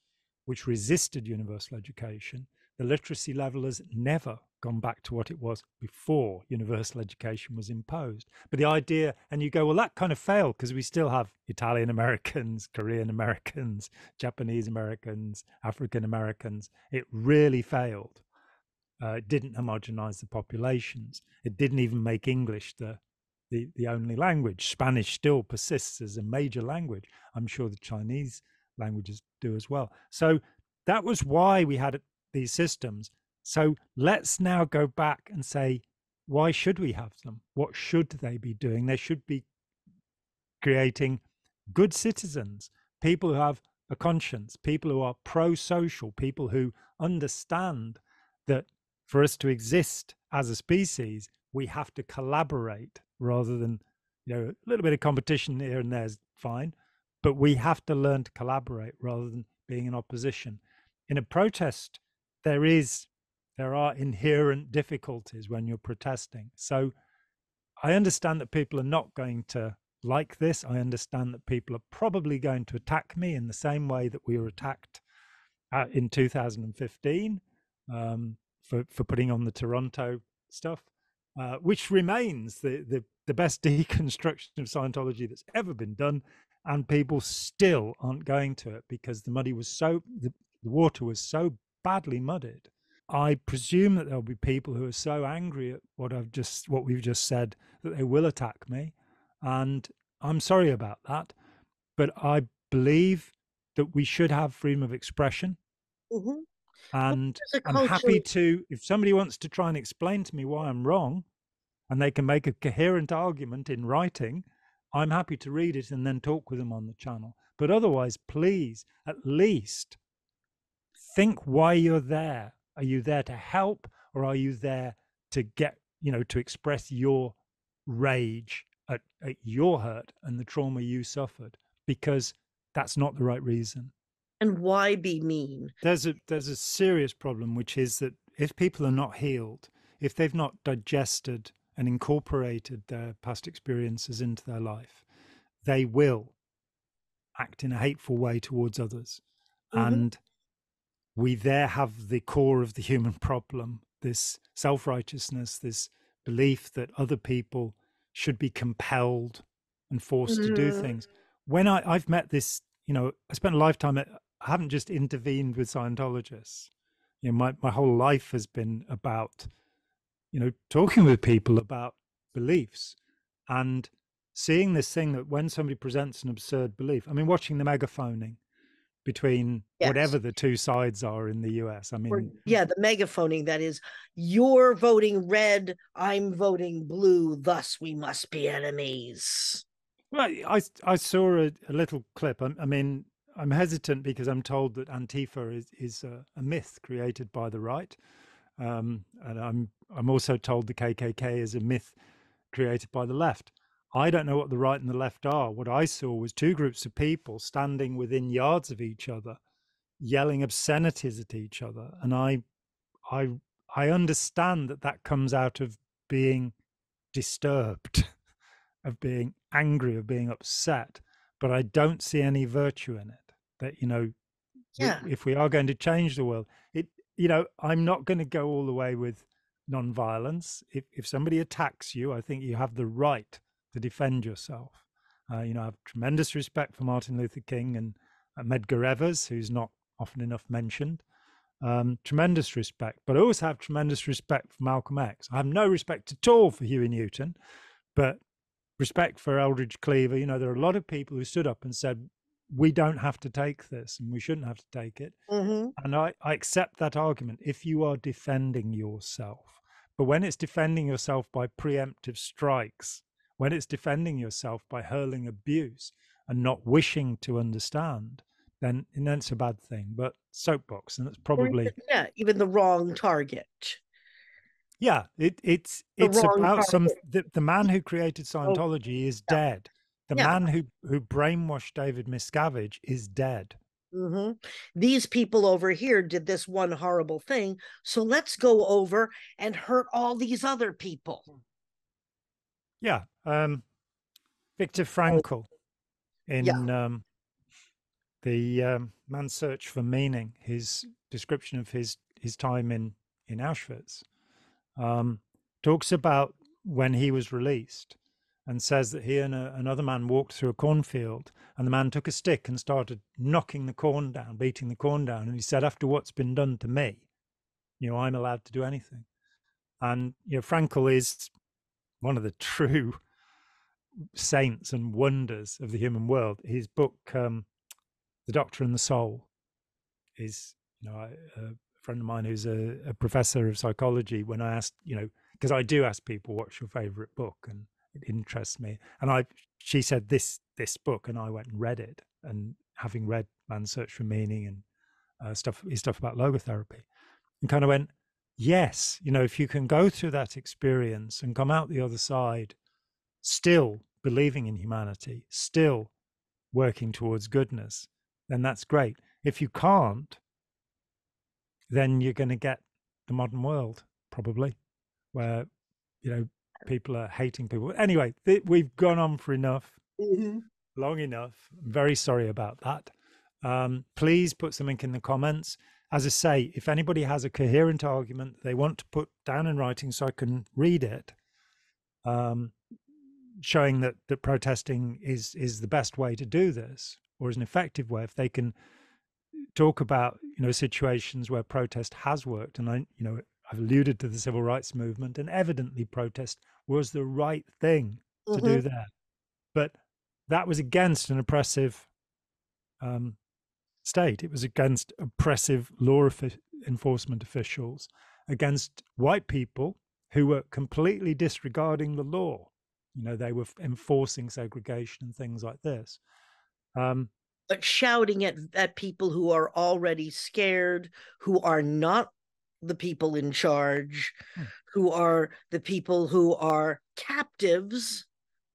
Speaker 1: which resisted universal education, the literacy level has never gone back to what it was before universal education was imposed. But the idea, and you go, well, that kind of failed because we still have Italian Americans, Korean Americans, Japanese Americans, African Americans. It really failed. It didn't homogenize the populations. It didn't even make English the only language. Spanish still persists as a major language. I'm sure the Chinese languages do as well. So that was why we had these systems. So let's now go back and say, why should we have them? What should they be doing? They should be creating good citizens, people who have a conscience, people who are pro-social, people who understand that for us to exist as a species, we have to collaborate rather than, a little bit of competition here and there is fine, but we have to learn to collaborate rather than being in opposition. In a protest, there are inherent difficulties when you're protesting. So I understand that people are not going to like this. I understand that people are probably going to attack me in the same way that we were attacked in 2015 for putting on the Toronto stuff, which remains the best deconstruction of Scientology that's ever been done. And people still aren't going to it because the water was so badly muddied. I presume that there'll be people who are so angry at what we've just said that they will attack me, and I'm sorry about that. But I believe that we should have freedom of expression,
Speaker 2: Mm-hmm. Well,
Speaker 1: and
Speaker 2: there's a
Speaker 1: I'm
Speaker 2: culture.
Speaker 1: happy to, if somebody wants to try and explain to me why I'm wrong, and they can make a coherent argument in writing, I'm happy to read it and then talk with them on the channel. But otherwise, please, at least think why you're there. Are you there to help, or are you there to to express your rage at your hurt and the trauma you suffered? Because that's not the right reason.
Speaker 2: And why be mean?
Speaker 1: There's a serious problem, which is that if people are not healed, if they've not digested and incorporated their past experiences into their life, they will act in a hateful way towards others.
Speaker 2: Mm-hmm.
Speaker 1: And we there have the core of the human problem, this self-righteousness, this belief that other people should be compelled and forced to do
Speaker 2: Mm-hmm.
Speaker 1: things. When I've met this, I spent a lifetime, I haven't just intervened with Scientologists. My whole life has been about, talking with people about beliefs and seeing this thing that when somebody presents an absurd belief, I mean, watching the megaphoning between
Speaker 2: Yes.
Speaker 1: whatever the two sides are in the US. I
Speaker 2: Or
Speaker 1: mean,
Speaker 2: yeah, the megaphoning, that is, you're voting red, I'm voting blue, thus we must be enemies.
Speaker 1: well, I saw a little clip. I mean, I'm hesitant because I'm told that Antifa is a myth created by the right, and I'm also told the KKK is a myth created by the left. I don't know what the right and the left are. What I saw was two groups of people standing within yards of each other, yelling obscenities at each other, and I I understand that that comes out of being disturbed, of being angry, of being upset, but I don't see any virtue in it. That
Speaker 2: Yeah.
Speaker 1: if we are going to change the world, I'm not going to go all the way with non-violence. If somebody attacks you, I think you have the right to defend yourself. I have tremendous respect for Martin Luther King and Medgar Evers, who's not often enough mentioned. Tremendous respect, but I also have tremendous respect for Malcolm X. I have no respect at all for Huey Newton, but respect for Eldridge Cleaver. There are a lot of people who stood up and said, we don't have to take this and we shouldn't have to take it.
Speaker 2: Mm-hmm.
Speaker 1: And I accept that argument if you are defending yourself. But when it's defending yourself by preemptive strikes, when it's defending yourself by hurling abuse and not wishing to understand, then it's a bad thing. But soapbox, and it's
Speaker 2: Or even,
Speaker 1: probably,
Speaker 2: yeah, even the wrong target.
Speaker 1: yeah, it's
Speaker 2: The
Speaker 1: it's
Speaker 2: wrong
Speaker 1: about
Speaker 2: target.
Speaker 1: the man who created
Speaker 2: Oh,
Speaker 1: Scientology is
Speaker 2: yeah.
Speaker 1: dead. The
Speaker 2: Yeah.
Speaker 1: man who brainwashed David Miscavige is dead.
Speaker 2: Mm-hmm. These people over here did this one horrible thing, so let's go over and hurt all these other people.
Speaker 1: Yeah. Viktor Frankl
Speaker 2: Yeah.
Speaker 1: in the Man's Search for Meaning, his description of his time in Auschwitz, talks about when he was released, and says that he and another man walked through a cornfield, and the man took a stick and started knocking the corn down, beating the corn down, and he said, after what's been done to me, I'm allowed to do anything. And Frankl is one of the true saints and wonders of the human world. His book, The Doctor and the Soul, is, a friend of mine who's a professor of psychology, when I asked, because I do ask people, what's your favorite book? And it interests me. And she said this book, and I went and read it. And having read Man's Search for Meaning and his stuff about logotherapy, and kind of went, yes, if you can go through that experience and come out the other side still believing in humanity, still working towards goodness, then that's great. If you can't, then you're going to get the modern world, probably, where people are hating people. Anyway, we've gone on for enough, long enough. I'm very sorry about that. Please put something in the comments. As I say, if anybody has a coherent argument they want to put down in writing so I can read it, showing that protesting is the best way to do this, or is an effective way, if they can talk about situations where protest has worked. And I've alluded to the civil rights movement, and evidently protest was the right thing to do there, but that was against an oppressive state. It was against oppressive law enforcement officials, against white people who were completely disregarding the law. They were enforcing segregation and things like this.
Speaker 2: But shouting at people who are already scared, who are not the people in charge, who are the people who are captives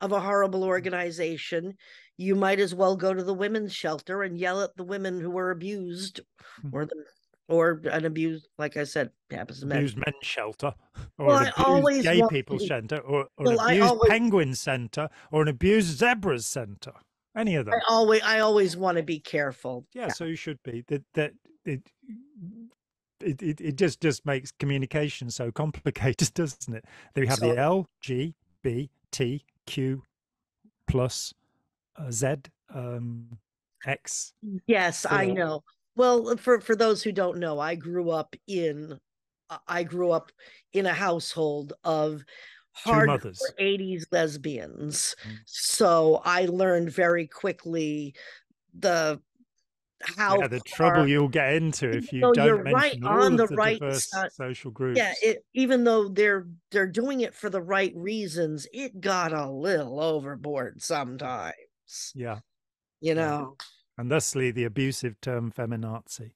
Speaker 2: of a horrible organization, you might as well go to the women's shelter and yell at the women who were abused, or an abused, like I said, happens to men.
Speaker 1: Abused men's shelter, or
Speaker 2: Well,
Speaker 1: an abused gay people's center, or an abused penguin center, or an abused zebras center. Any of them.
Speaker 2: I always want to be careful.
Speaker 1: Yeah, so you should be. It just makes communication so complicated, doesn't it? They have the LGBTQ plus Z X.
Speaker 2: Yes, I know. Well, for those who don't know, I grew up in a household of hardcore 80s lesbians. So I learned very quickly the
Speaker 1: trouble you'll get into if you don't mention all of the diverse social groups.
Speaker 2: Yeah, even though they're doing it for the right reasons, it got a little overboard sometimes.
Speaker 1: Yeah.
Speaker 2: And
Speaker 1: thusly the abusive term feminazi.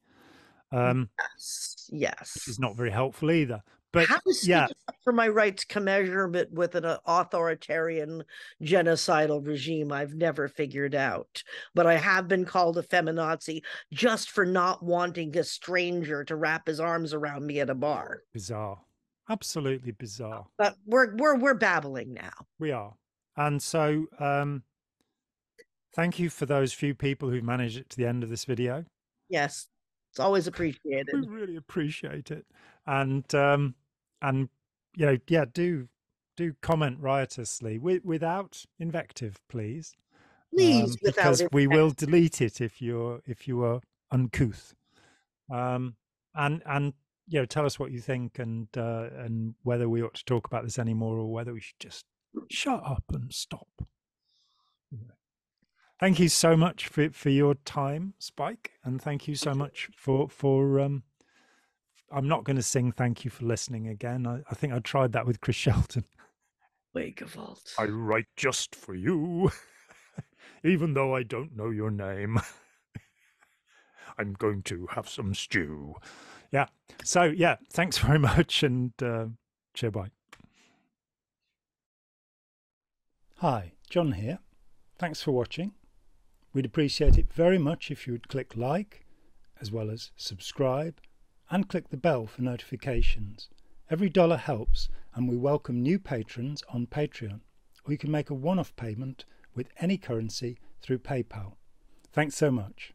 Speaker 2: Yes.
Speaker 1: Which is not very helpful either. But
Speaker 2: how to speak up for my rights commensurate with an authoritarian genocidal regime, I've never figured out. But I have been called a feminazi just for not wanting a stranger to wrap his arms around me at a bar.
Speaker 1: Bizarre. Absolutely bizarre.
Speaker 2: But we're babbling now.
Speaker 1: We are. And so thank you for those few people who managed it to the end of this video.
Speaker 2: Yes. It's always appreciated.
Speaker 1: We really appreciate it. And do comment riotously without invective, please.
Speaker 2: Please,
Speaker 1: because we will delete it if you are uncouth. And tell us what you think, and whether we ought to talk about this anymore, or whether we should just shut up and stop. Thank you so much for your time, Spike, and thank you so much for I'm not going to sing "Thank you for listening" again. I think I tried that with Chris Shelton.
Speaker 2: Wakefalt.
Speaker 1: I write just for you, even though I don't know your name. I'm going to have some stew. Yeah. So yeah, thanks very much, and cheer bye. Hi, Jon here. Thanks for watching. We'd appreciate it very much if you would click like, as well as subscribe, and click the bell for notifications. Every dollar helps, and we welcome new patrons on Patreon, or you can make a one-off payment with any currency through PayPal. Thanks so much.